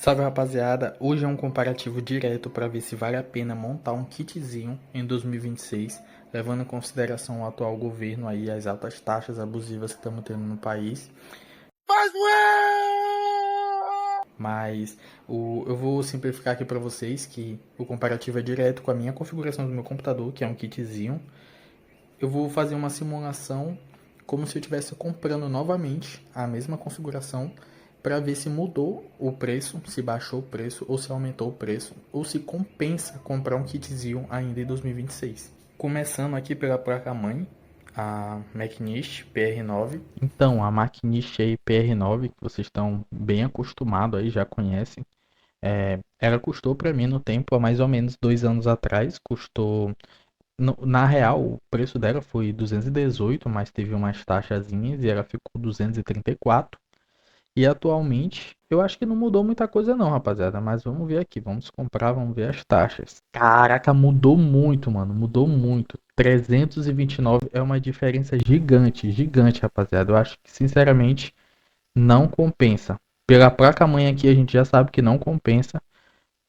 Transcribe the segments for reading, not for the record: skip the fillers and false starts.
Salve rapaziada, hoje é um comparativo direto para ver se vale a pena montar um kitzinho em 2026, levando em consideração o atual governo aí, as altas taxas abusivas que estamos tendo no país. Mas eu vou simplificar aqui para vocês que o comparativo é direto com a minha configuração do meu computador, que é um kitzinho. Eu vou fazer uma simulação como se eu estivesse comprando novamente a mesma configuração para ver se mudou o preço, se baixou o preço ou se aumentou o preço, ou se compensa comprar um kitzinho ainda em 2026. Começando aqui pela placa-mãe, a Macnish PR9. Então, a Macnish aí PR9, que vocês estão bem acostumados aí, já conhecem, ela custou para mim no tempo, há mais ou menos 2 anos atrás, custou na real, o preço dela foi 218, mas teve umas taxazinhas e ela ficou 234. E atualmente, eu acho que não mudou muita coisa não, rapaziada. Mas vamos ver aqui, vamos comprar, vamos ver as taxas. Caraca, mudou muito, mano, mudou muito. 329 é uma diferença gigante, gigante, rapaziada. Eu acho que, sinceramente, não compensa. Pela placa-mãe aqui, a gente já sabe que não compensa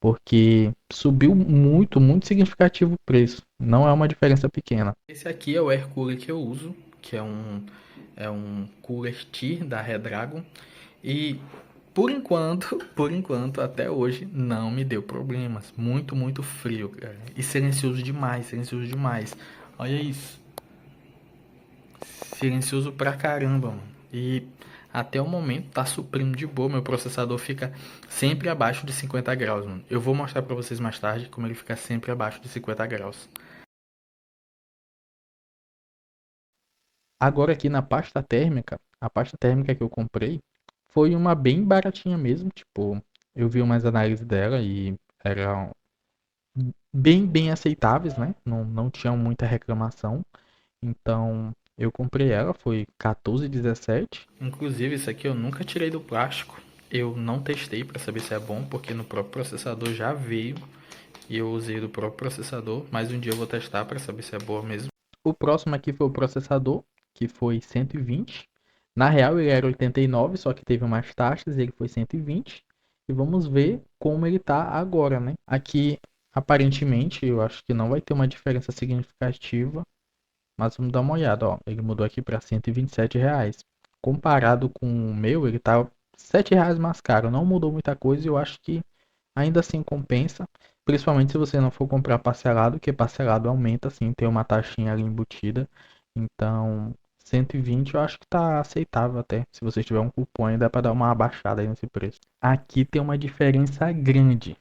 porque subiu muito, muito significativo o preço. Não é uma diferença pequena. Esse aqui é o air cooler que eu uso, que é um cooler Tier da Redragon. E por enquanto, até hoje, não me deu problemas. Muito, muito frio, cara. E silencioso demais, silencioso demais. Olha isso. Silencioso pra caramba, mano. E até o momento tá suprindo de boa. Meu processador fica sempre abaixo de 50 graus, mano. Eu vou mostrar pra vocês mais tarde como ele fica sempre abaixo de 50 graus. Agora aqui na pasta térmica, a pasta térmica que eu comprei foi uma bem baratinha mesmo. Tipo, eu vi umas análises dela e eram bem, bem aceitáveis, né? Não tinham muita reclamação. Então, eu comprei ela, foi 14,17. Inclusive, isso aqui eu nunca tirei do plástico. Eu não testei para saber se é bom, porque no próprio processador já veio e eu usei do próprio processador, mas um dia eu vou testar para saber se é boa mesmo. O próximo aqui foi o processador, que foi 120. Na real, ele era 89, só que teve umas taxas, ele foi 120. E vamos ver como ele tá agora, né? Aqui, aparentemente, eu acho que não vai ter uma diferença significativa. Mas vamos dar uma olhada, ó. Ele mudou aqui para R$ 127. Comparado com o meu, ele tá R$ 7 mais caro. Não mudou muita coisa e eu acho que ainda assim compensa. Principalmente se você não for comprar parcelado, que parcelado aumenta, assim, tem uma taxinha ali embutida. Então, 120 eu acho que tá aceitável até. Se você tiver um cupom, aí dá para dar uma abaixada aí nesse preço. Aqui tem uma diferença grande.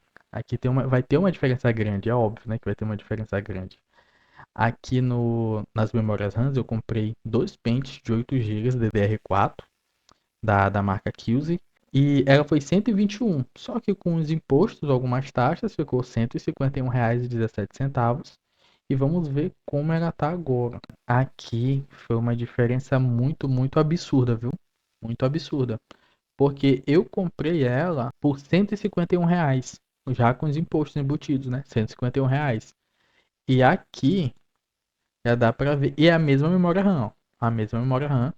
Vai ter uma diferença grande, é óbvio, né, que vai ter uma diferença grande. Aqui nas memórias RAMs eu comprei dois pentes de 8 GB DDR4 da marca Qzzy e ela foi 121, só que com os impostos, algumas taxas, ficou R$ 151,17. E vamos ver como ela tá agora. Aqui foi uma diferença muito, muito absurda, viu? Muito absurda. Porque eu comprei ela por R$ 151, já com os impostos embutidos, né? R$ 151. E aqui já dá pra ver. E é a mesma memória RAM, ó. A mesma memória RAM.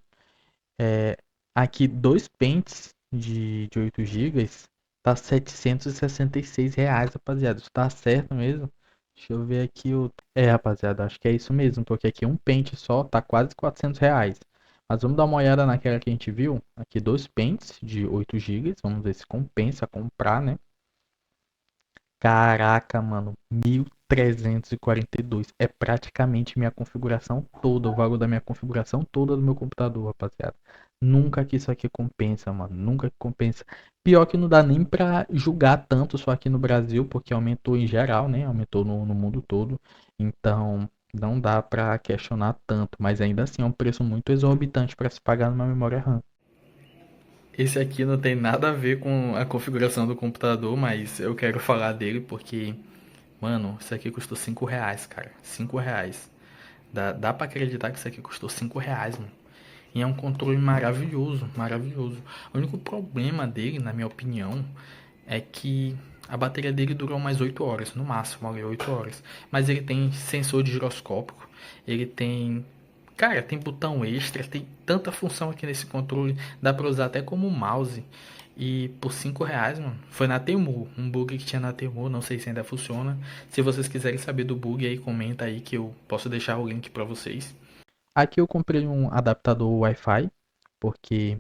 É, aqui, dois pentes de 8 gigas tá R$ 766, rapaziada. Isso tá certo mesmo? Deixa eu ver aqui o. Rapaziada, acho que é isso mesmo. Porque aqui um pente só tá quase R$ 400. Mas vamos dar uma olhada naquela que a gente viu. Aqui, dois pentes de 8 gigas. Vamos ver se compensa comprar, né? Caraca, mano, 1342 é praticamente minha configuração toda, o valor da minha configuração toda do meu computador, rapaziada. Nunca que isso aqui compensa, mano, nunca que compensa. Pior que não dá nem pra julgar tanto só aqui no Brasil, porque aumentou em geral, né? Aumentou no mundo todo. Então, não dá pra questionar tanto, mas ainda assim é um preço muito exorbitante pra se pagar numa memória RAM. Esse aqui não tem nada a ver com a configuração do computador, mas eu quero falar dele porque, mano, isso aqui custou R$ 5, cara. R$ 5. Dá pra acreditar que isso aqui custou R$ 5, mano. E é um controle maravilhoso, maravilhoso. O único problema dele, na minha opinião, é que a bateria dele durou mais 8 horas, no máximo, ali, 8 horas. Mas ele tem sensor de giroscópio, ele tem. Cara, tem botão extra, tem tanta função aqui nesse controle, dá pra usar até como mouse. E por R$ 5, mano, foi na Temu, um bug que tinha na Temu, não sei se ainda funciona. Se vocês quiserem saber do bug aí, comenta aí que eu posso deixar o link pra vocês. Aqui eu comprei um adaptador Wi-Fi, porque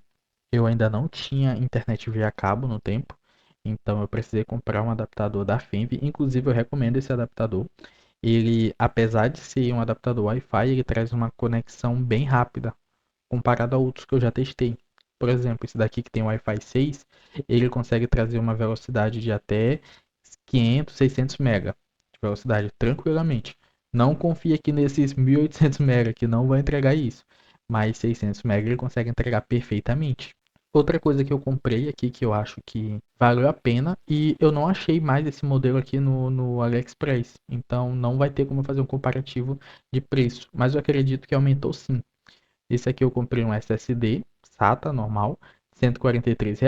eu ainda não tinha internet via cabo no tempo, então eu precisei comprar um adaptador da Fenv. Inclusive, eu recomendo esse adaptador. Ele, apesar de ser um adaptador Wi-Fi, ele traz uma conexão bem rápida, comparado a outros que eu já testei. Por exemplo, esse daqui que tem Wi-Fi 6, ele consegue trazer uma velocidade de até 500, 600 mega de velocidade tranquilamente. Não confie aqui nesses 1800 mega que não vai entregar isso, mas 600 mega ele consegue entregar perfeitamente. Outra coisa que eu comprei aqui que eu acho que valeu a pena e eu não achei mais esse modelo aqui no AliExpress, então não vai ter como eu fazer um comparativo de preço, mas eu acredito que aumentou sim. Esse aqui eu comprei um SSD SATA normal, R$ 143,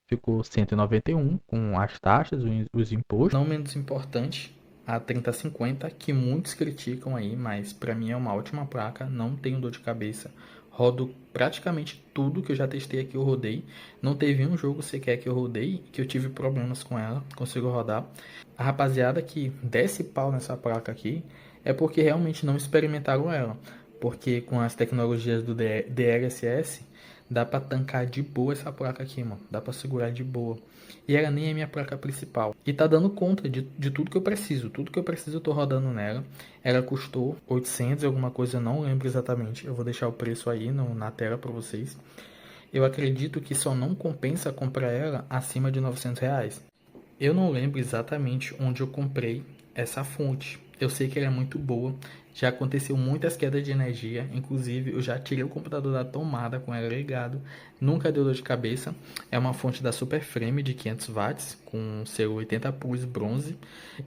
ficou 191 com as taxas, os impostos. Não menos importante, a 3050, que muitos criticam aí, mas para mim é uma ótima placa, não tenho dor de cabeça. Rodo praticamente tudo que eu já testei aqui, eu rodei. Não teve um jogo sequer que eu rodei que eu tive problemas com ela, consigo rodar. A rapaziada que desce pau nessa placa aqui é porque realmente não experimentaram ela. Porque com as tecnologias do DLSS, dá pra tancar de boa essa placa aqui, mano. Dá pra segurar de boa. E ela nem é minha placa principal. E tá dando conta de tudo que eu preciso. Tudo que eu preciso eu tô rodando nela. Ela custou 800 alguma coisa, eu não lembro exatamente. Eu vou deixar o preço aí na tela pra vocês. Eu acredito que só não compensa comprar ela acima de R$ 900. Eu não lembro exatamente onde eu comprei essa fonte. Eu sei que ela é muito boa. Já aconteceu muitas quedas de energia. Inclusive, eu já tirei o computador da tomada com ela ligado. Nunca deu dor de cabeça. É uma fonte da Superframe de 500 watts com seu 80 plus bronze.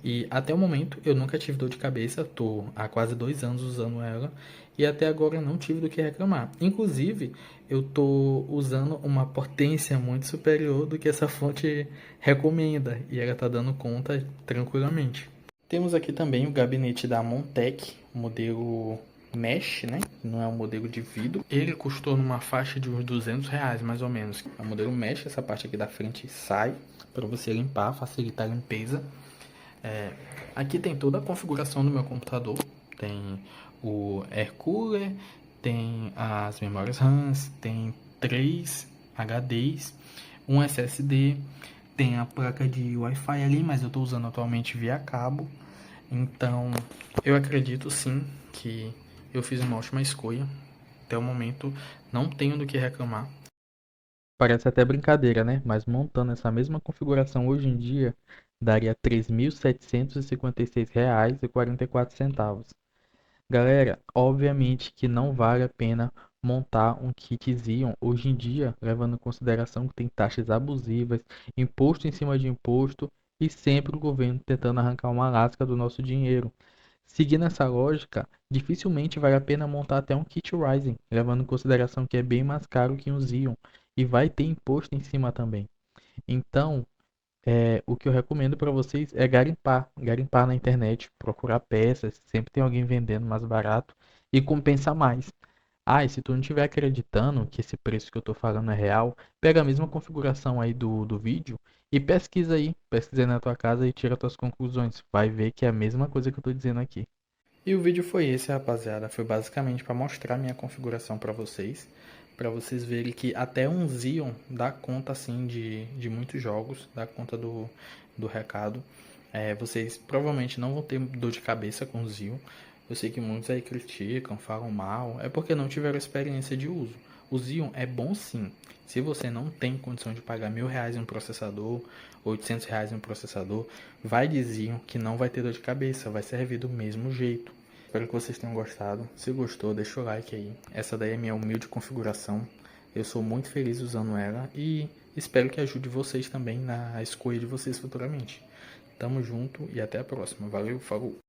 E até o momento eu nunca tive dor de cabeça. Estou há quase 2 anos usando ela. E até agora eu não tive do que reclamar. Inclusive, eu estou usando uma potência muito superior do que essa fonte recomenda e ela está dando conta tranquilamente. Temos aqui também o gabinete da Montec, modelo mesh, né? Não é um modelo de vidro. Ele custou numa faixa de uns R$ 200 mais ou menos. É o modelo mesh, essa parte aqui da frente sai para você limpar, facilitar a limpeza. Aqui tem toda a configuração do meu computador. Tem o Air Cooler, tem as memórias RAMs, tem 3 HDs, um SSD, tem a placa de Wi-Fi ali, mas eu estou usando atualmente via cabo. Então, eu acredito sim que eu fiz uma ótima escolha. Até o momento, não tenho do que reclamar. Parece até brincadeira, né? Mas montando essa mesma configuração hoje em dia, daria R$ 3.756,44. Galera, obviamente que não vale a pena montar um kit Xeon hoje em dia, levando em consideração que tem taxas abusivas, imposto em cima de imposto e sempre o governo tentando arrancar uma lasca do nosso dinheiro. Seguindo essa lógica, dificilmente vale a pena montar até um kit Ryzen, levando em consideração que é bem mais caro que um Xeon e vai ter imposto em cima também. Então, o que eu recomendo para vocês é garimpar na internet, procurar peças, sempre tem alguém vendendo mais barato e compensa mais. Ah, e se tu não estiver acreditando que esse preço que eu tô falando é real, pega a mesma configuração aí do vídeo e pesquisa aí na tua casa e tira tuas conclusões. Vai ver que é a mesma coisa que eu tô dizendo aqui. E o vídeo foi esse, rapaziada. Foi basicamente para mostrar minha configuração para vocês verem que até um Xeon dá conta assim de muitos jogos, dá conta do recado. Vocês provavelmente não vão ter dor de cabeça com o Xeon. Eu sei que muitos aí criticam, falam mal, é porque não tiveram experiência de uso. O Xeon é bom sim. Se você não tem condição de pagar R$ 1.000 em um processador, R$ 800 em um processador, vai de Xeon que não vai ter dor de cabeça, vai servir do mesmo jeito. Espero que vocês tenham gostado. Se gostou, deixa o like aí. Essa daí é minha humilde configuração. Eu sou muito feliz usando ela e espero que ajude vocês também na escolha de vocês futuramente. Tamo junto e até a próxima. Valeu, falou!